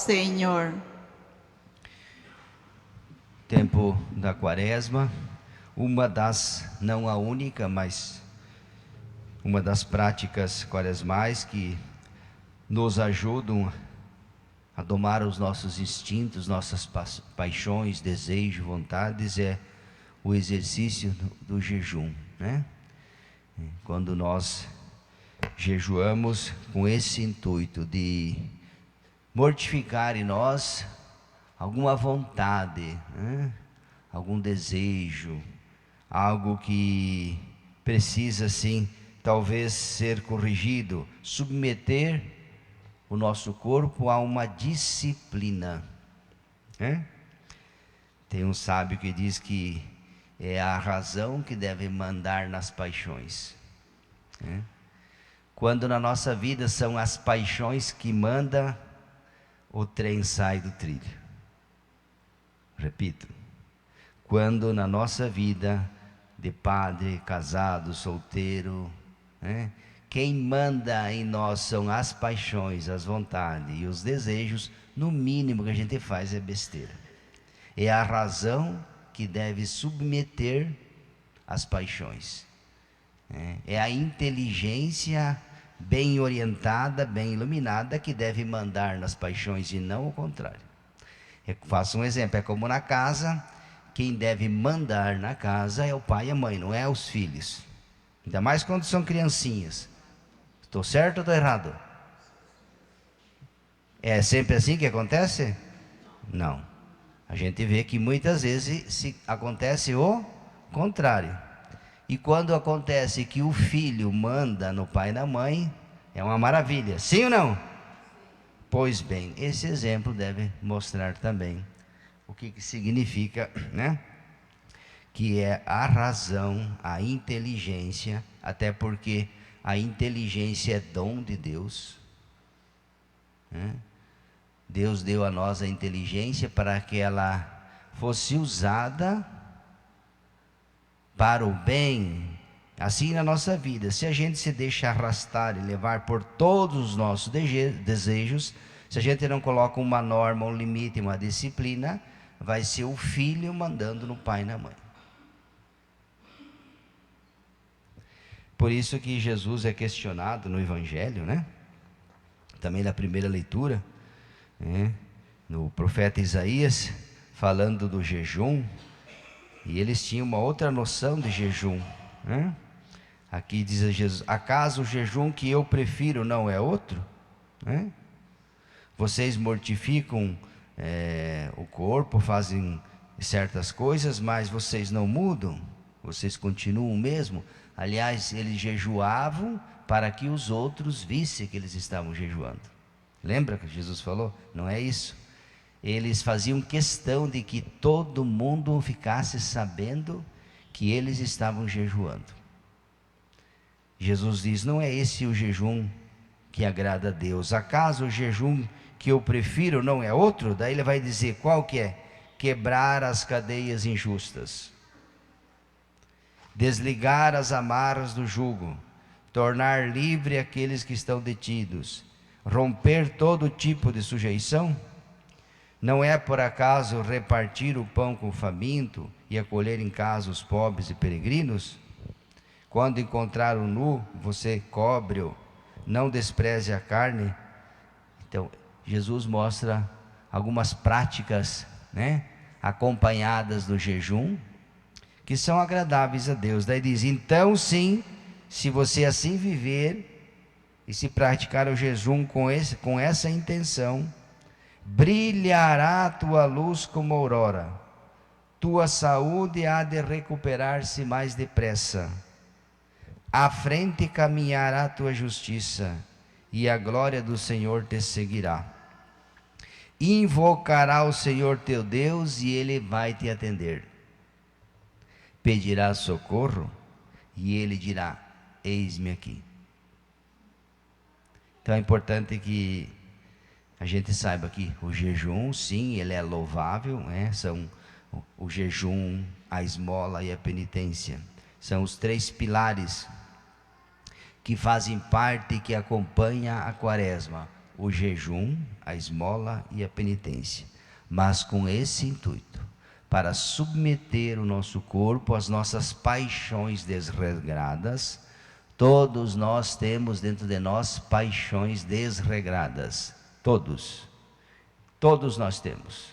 Senhor. Tempo da Quaresma, uma das, não a única, mas uma das práticas quaresmais que nos ajudam a domar os nossos instintos, nossas paixões, desejos, vontades, é o exercício do jejum, né? Quando nós jejuamos com esse intuito de mortificar em nós alguma vontade, né? Algum desejo, algo que precisa sim, talvez ser corrigido, submeter o nosso corpo a uma disciplina, né? Tem um sábio que diz que é a razão que deve mandar nas paixões, né? Quando na nossa vida são as paixões que mandam, o trem sai do trilho. Repito, quando na nossa vida de padre, casado, solteiro, né, quem manda em nós são as paixões, as vontades e os desejos, no mínimo que a gente faz é besteira. É a razão que deve submeter as paixões, né? É a inteligência bem orientada, bem iluminada, que deve mandar nas paixões e não o contrário. Eu faço um exemplo, é como na casa, quem deve mandar na casa é o pai e a mãe, não é os filhos. Ainda mais quando são criancinhas. Estou certo ou estou errado? É sempre assim que acontece? Não. A gente vê que muitas vezes acontece o contrário. E quando acontece que o filho manda no pai e na mãe, é uma maravilha. Sim ou não? Pois bem, esse exemplo deve mostrar também o que significa, né? Que é a razão, a inteligência, até porque a inteligência é dom de Deus, né? Deus deu a nós a inteligência para que ela fosse usada para o bem, assim na nossa vida. Se a gente se deixa arrastar e levar por todos os nossos desejos, se a gente não coloca uma norma, um limite, uma disciplina, vai ser o filho mandando no pai e na mãe. Por isso que Jesus é questionado no Evangelho, né? Também na primeira leitura, né? No profeta Isaías, falando do jejum, e eles tinham uma outra noção de jejum, né? Aqui diz a Jesus: acaso o jejum que eu prefiro não é outro? Né? Vocês mortificam o corpo, fazem certas coisas, mas vocês não mudam, vocês continuam o mesmo. Aliás, eles jejuavam para que os outros vissem que eles estavam jejuando. Lembra que Jesus falou? Não é isso. Eles faziam questão de que todo mundo ficasse sabendo que eles estavam jejuando. Jesus diz: não é esse o jejum que agrada a Deus. Acaso o jejum que eu prefiro não é outro? Daí ele vai dizer qual que é: quebrar as cadeias injustas, desligar as amarras do jugo, tornar livre aqueles que estão detidos, romper todo tipo de sujeição. Não é por acaso repartir o pão com o faminto e acolher em casa os pobres e peregrinos? Quando encontrar o nu, você cobre-o, não despreze a carne. Então, Jesus mostra algumas práticas, né, acompanhadas do jejum, que são agradáveis a Deus. Daí diz: então sim, se você assim viver e se praticar o jejum com essa intenção, brilhará a tua luz como aurora, tua saúde há de recuperar-se mais depressa, à frente caminhará a tua justiça, e a glória do Senhor te seguirá. Invocará o Senhor teu Deus e Ele vai te atender. Pedirá socorro e Ele dirá: eis-me aqui. Então é importante que a gente saiba que o jejum, sim, ele é louvável, né? São o jejum, a esmola e a penitência. São os três pilares que fazem parte, que acompanha a quaresma: o jejum, a esmola e a penitência, mas com esse intuito, para submeter o nosso corpo às nossas paixões desregradas. Todos nós temos dentro de nós paixões desregradas, todos nós temos,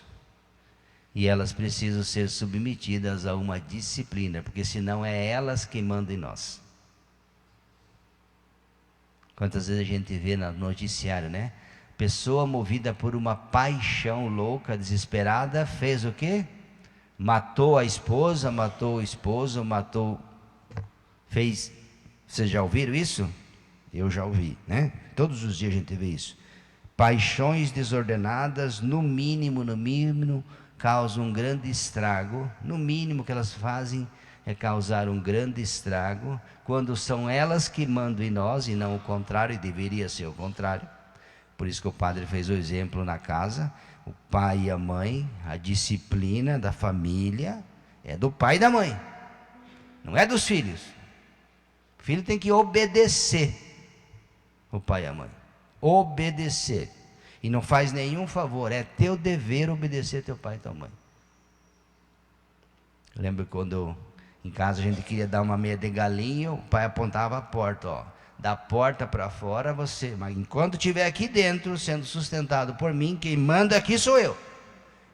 e elas precisam ser submetidas a uma disciplina, porque senão é elas que mandam em nós. Quantas vezes a gente vê no noticiário, né? Pessoa movida por uma paixão louca, desesperada, fez o quê? Matou a esposa, matou o esposo, fez. Vocês já ouviram isso? Eu já ouvi, né? Todos os dias a gente vê isso. Paixões desordenadas, no mínimo, causam um grande estrago. No mínimo que elas fazem é causar um grande estrago, quando são elas que mandam em nós e não o contrário, e deveria ser o contrário. Por isso que o padre fez o exemplo na casa, o pai e a mãe, a disciplina da família é do pai e da mãe, não é dos filhos. O filho tem que obedecer o pai e a mãe, obedecer, e não faz nenhum favor, é teu dever obedecer teu pai e tua mãe. Eu lembro quando em casa a gente queria dar uma meia de galinha, o pai apontava a porta, ó, da porta para fora você, mas enquanto estiver aqui dentro, sendo sustentado por mim, quem manda aqui sou eu.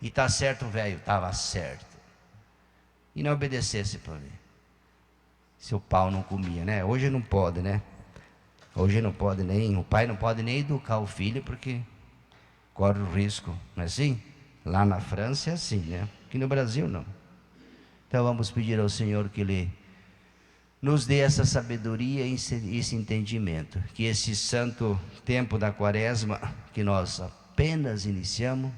E tá certo, velho, estava certo. E não obedecesse para mim, seu pau não comia, né? Hoje não pode, né? Hoje não pode nem, o pai não pode nem educar o filho, porque corre o risco, não é assim? Lá na França é assim, né? Aqui no Brasil não. Então vamos pedir ao Senhor que Ele nos dê essa sabedoria e esse entendimento, que esse santo tempo da quaresma, que nós apenas iniciamos,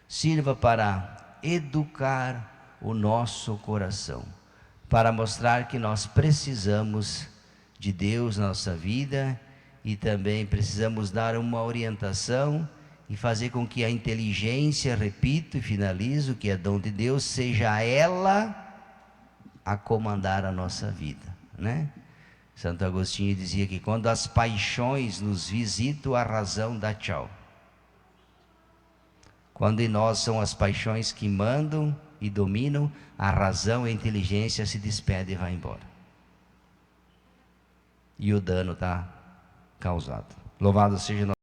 sirva para educar o nosso coração, para mostrar que nós precisamos de Deus na nossa vida, e também precisamos dar uma orientação e fazer com que a inteligência, repito e finalizo, que é dom de Deus, seja ela a comandar a nossa vida, né? Santo Agostinho dizia que quando as paixões nos visitam, a razão dá tchau. Quando em nós são as paixões que mandam e dominam, a razão e a inteligência se despedem e vai embora. E o dano está causado. Louvado seja